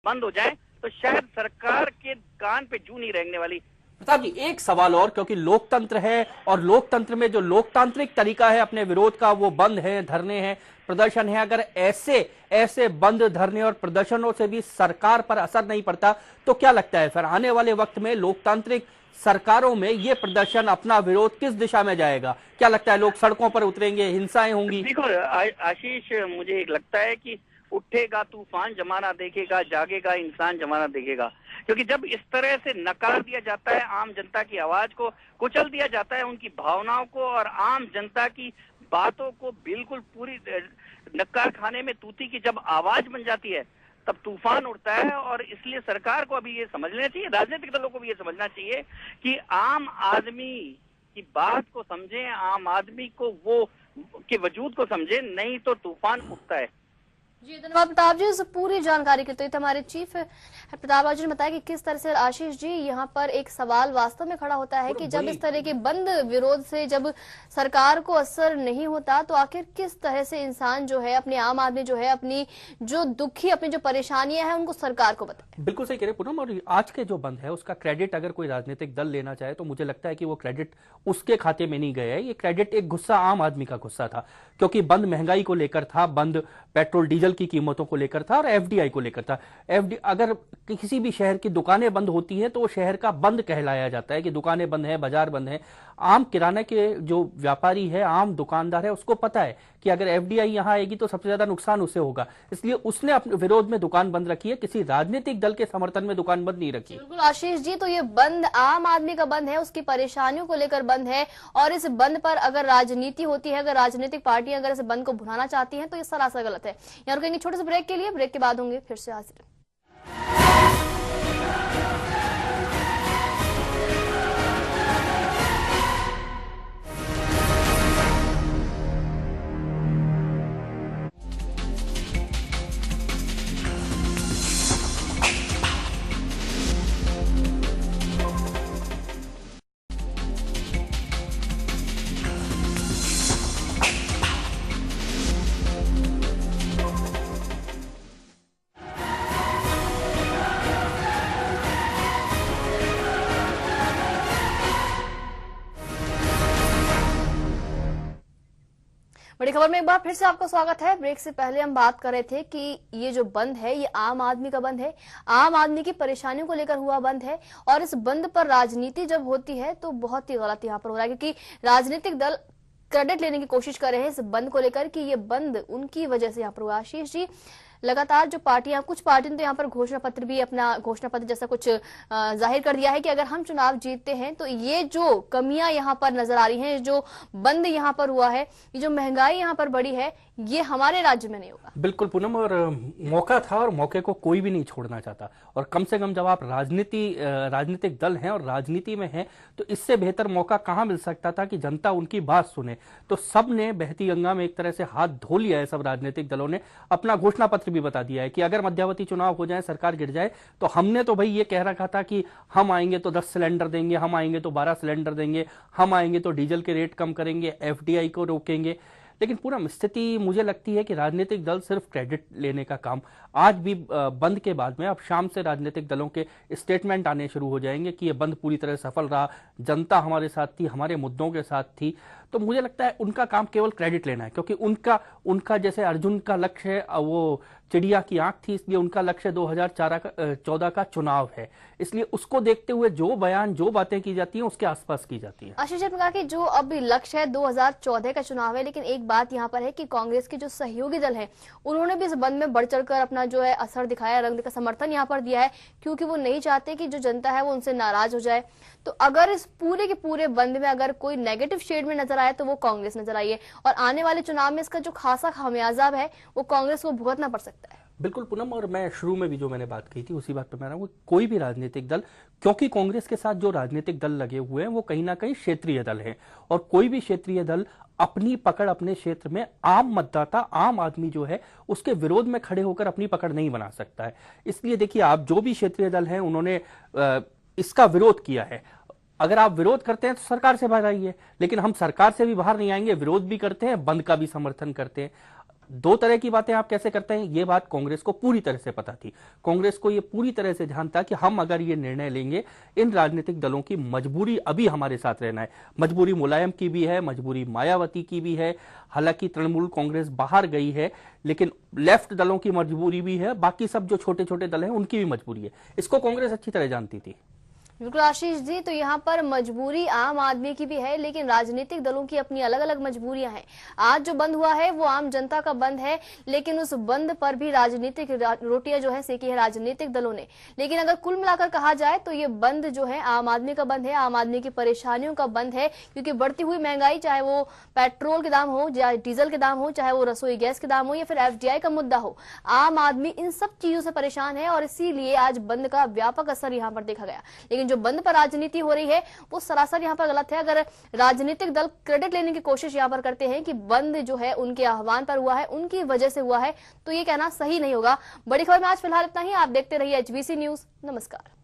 बंद हो जाए तो शायद सरकार के कान पे जू नहीं रेंगने वाली। प्रताप जी, एक सवाल और, क्योंकि लोकतंत्र है और लोकतंत्र में जो लोकतांत्रिक तरीका है अपने विरोध का वो बंद है, धरने हैं, प्रदर्शन है। अगर ऐसे ऐसे बंद, धरने और प्रदर्शनों से भी सरकार पर असर नहीं पड़ता तो क्या लगता है फिर आने वाले वक्त में लोकतांत्रिक सरकारों में ये प्रदर्शन, अपना विरोध किस दिशा में जाएगा? क्या लगता है, लोग सड़कों पर उतरेंगे, हिंसाएं होंगी? देखो आशीष, मुझे एक लगता है कि उठेगा तूफान जमाना देखेगा, जागेगा इंसान जमाना देखेगा। क्योंकि जब इस तरह से नकार दिया जाता है, आम जनता की आवाज को कुचल दिया जाता है, उनकी भावनाओं को और आम जनता की बातों को बिल्कुल पूरी नक्कार खाने में तूती की जब आवाज बन जाती है, तब तूफान उठता है। और इसलिए सरकार को अभी ये समझ लेना चाहिए, राजनीतिक दलों को भी ये समझना चाहिए कि आम आदमी की बात को समझें, आम आदमी को वो के वजूद को समझे, नहीं तो तूफान उठता है। जी धन्यवाद प्रताप जी, इस पूरी जानकारी के लिए। तो हमारे चीफ प्रताप जी ने बताया कि किस तरह से आशीष जी यहाँ पर एक सवाल वास्तव में खड़ा होता है कि जब इस तरह के बंद विरोध से जब सरकार को असर नहीं होता तो आखिर किस तरह से इंसान जो है, अपने आम आदमी जो है, अपनी जो दुखी, अपनी जो परेशानियां हैं उनको सरकार को बताए। बिल्कुल सही कह रहे पूनम। और आज के जो बंद है उसका क्रेडिट अगर कोई राजनीतिक दल लेना चाहे तो मुझे लगता है कि वो क्रेडिट उसके खाते में नहीं गया है। ये क्रेडिट एक गुस्सा, आम आदमी का गुस्सा था, क्योंकि बंद महंगाई को लेकर था, बंद पेट्रोल डीजल की कीमतों को लेकर था और एफडीआई को लेकर था। अगर किसी भी शहर की दुकानें बंद होती हैं तो वो शहर का बंद कहलाया जाता है कि दुकानें बंद हैं, बाजार बंद है। आम किराने के जो व्यापारी है, आम दुकानदार है, उसको पता है कि अगर एफडीआई यहां आएगी तो सबसे ज्यादा नुकसान उसे होगा, इसलिए उसने अपने विरोध में दुकान बंद रखी है, किसी राजनीतिक दल के समर्थन में दुकान बंद नहीं रखी। बिल्कुल आशीष जी, तो ये बंद आम आदमी का बंद है, उसकी परेशानियों को लेकर बंद है। और इस बंद पर अगर राजनीति होती है, अगर राजनीतिक पार्टियां अगर इस बंद को भुनाना चाहती हैं तो ये सरासर गलत है। यहाँ रुकेंगे छोटे से ब्रेक के लिए, ब्रेक के बाद होंगे फिर से हाजिर। बड़ी खबर में एक बार फिर से आपका स्वागत है। ब्रेक से पहले हम बात कर रहे थे कि ये जो बंद है ये आम आदमी का बंद है, आम आदमी की परेशानियों को लेकर हुआ बंद है। और इस बंद पर राजनीति जब होती है तो बहुत ही गलत यहाँ पर हो रहा है, क्योंकि राजनीतिक दल क्रेडिट लेने की कोशिश कर रहे हैं इस बंद को लेकर कि ये बंद उनकी वजह से यहाँ पर हुआ। आशीष जी, लगातार जो पार्टियां, कुछ पार्टियों ने तो यहाँ पर घोषणा पत्र भी, अपना घोषणा पत्र जैसा कुछ जाहिर कर दिया है कि अगर हम चुनाव जीतते हैं तो ये जो कमियां यहाँ पर नजर आ रही हैं, जो बंद यहाँ पर हुआ है, ये जो महंगाई यहाँ पर बढ़ी है, ये हमारे राज्य में नहीं होगा। बिल्कुल पूनम, और मौका था और मौके को कोई भी नहीं छोड़ना चाहता। और कम से कम जब आप राजनीतिक दल हैं और राजनीति में हैं तो इससे बेहतर मौका कहां मिल सकता था कि जनता उनकी बात सुने। तो सब ने बहती गंगा में एक तरह से हाथ धो लिया है, सब राजनीतिक दलों ने अपना घोषणा पत्र भी बता दिया है कि अगर मध्यावधि चुनाव हो जाए, सरकार गिर जाए, तो हमने तो भाई ये कह रखा था कि हम आएंगे तो 10 सिलेंडर देंगे, हम आएंगे तो 12 सिलेंडर देंगे, हम आएंगे तो डीजल के रेट कम करेंगे, एफडीआई को रोकेंगे। लेकिन पूरा स्थिति मुझे लगती है कि राजनीतिक दल सिर्फ क्रेडिट लेने का काम, आज भी बंद के बाद में अब शाम से राजनीतिक दलों के स्टेटमेंट आने शुरू हो जाएंगे कि यह बंद पूरी तरह सफल रहा, जनता हमारे साथ थी, हमारे मुद्दों के साथ थी। तो मुझे लगता है उनका काम केवल क्रेडिट लेना है, क्योंकि उनका जैसे अर्जुन का लक्ष्य है वो चिड़िया की आंख थी, इसलिए उनका लक्ष्य 2014 का चुनाव है। इसलिए उसको देखते हुए जो बयान, जो बातें की जाती हैं उसके आसपास की जाती हैं। आशीष जी ने कहा कि जो अब लक्ष्य है 2014 का चुनाव है, लेकिन एक बात यहाँ पर है कि कांग्रेस के जो सहयोगी दल हैं उन्होंने भी इस बंद में बढ़ चढ़कर अपना जो है असर दिखाया, रंग का समर्थन यहाँ पर दिया है, क्योंकि वो नहीं चाहते कि जो जनता है वो उनसे नाराज हो जाए। तो अगर इस पूरे के पूरे बंद में अगर कोई नेगेटिव शेड में नजर आए तो वो कांग्रेस नजर आई है, और आने वाले चुनाव में इसका जो खासा खामियाजा है वो कांग्रेस को भुगतना पड़ सकता है। बिल्कुल पूनम, और मैं शुरू में भी जो मैंने बात कही थी उसी बात पर मैं रहा हूं, कोई भी राजनीतिक दल, क्योंकि कांग्रेस के साथ जो राजनीतिक दल लगे हुए हैं वो कहीं ना कहीं क्षेत्रीय दल हैं, और कोई भी क्षेत्रीय दल अपनी पकड़ अपने क्षेत्र में आम मतदाता, आम आदमी जो है उसके विरोध में खड़े होकर अपनी पकड़ नहीं बना सकता है। इसलिए देखिए, आप जो भी क्षेत्रीय दल हैं उन्होंने इसका विरोध किया है। अगर आप विरोध करते हैं तो सरकार से बाहर आइए, लेकिन हम सरकार से भी बाहर नहीं आएंगे, विरोध भी करते हैं, बंद का भी समर्थन करते हैं। दो तरह की बातें आप कैसे करते हैं, ये बात कांग्रेस को पूरी तरह से पता थी। कांग्रेस को ये पूरी तरह से ध्यान था कि हम अगर ये निर्णय लेंगे, इन राजनीतिक दलों की मजबूरी अभी हमारे साथ रहना है। मजबूरी मुलायम की भी है, मजबूरी मायावती की भी है। हालांकि तृणमूल कांग्रेस बाहर गई है, लेकिन लेफ्ट दलों की मजबूरी भी है, बाकी सब जो छोटे छोटे दल हैं उनकी भी मजबूरी है। इसको कांग्रेस अच्छी तरह जानती थी। बिल्कुल आशीष जी, तो यहाँ पर मजबूरी आम आदमी की भी है, लेकिन राजनीतिक दलों की अपनी अलग अलग मजबूरियां हैं। आज जो बंद हुआ है वो आम जनता का बंद है, लेकिन उस बंद पर भी राजनीतिक रोटियां जो है सेकी है राजनीतिक दलों ने। लेकिन अगर कुल मिलाकर कहा जाए तो ये बंद जो है आम आदमी का बंद है, आम आदमी की परेशानियों का बंद है। क्योंकि बढ़ती हुई महंगाई, चाहे वो पेट्रोल के दाम हो, चाहे डीजल के दाम हो, चाहे वो रसोई गैस के दाम हो, या फिर FDI का मुद्दा हो, आम आदमी इन सब चीजों से परेशान है और इसीलिए आज बंद का व्यापक असर यहाँ पर देखा गया। लेकिन जो बंद पर राजनीति हो रही है वो सरासर यहाँ पर गलत है। अगर राजनीतिक दल क्रेडिट लेने की कोशिश यहाँ पर करते हैं कि बंद जो है उनके आह्वान पर हुआ है, उनकी वजह से हुआ है, तो ये कहना सही नहीं होगा। बड़ी खबर में आज फिलहाल इतना ही। आप देखते रहिए HBC न्यूज। नमस्कार।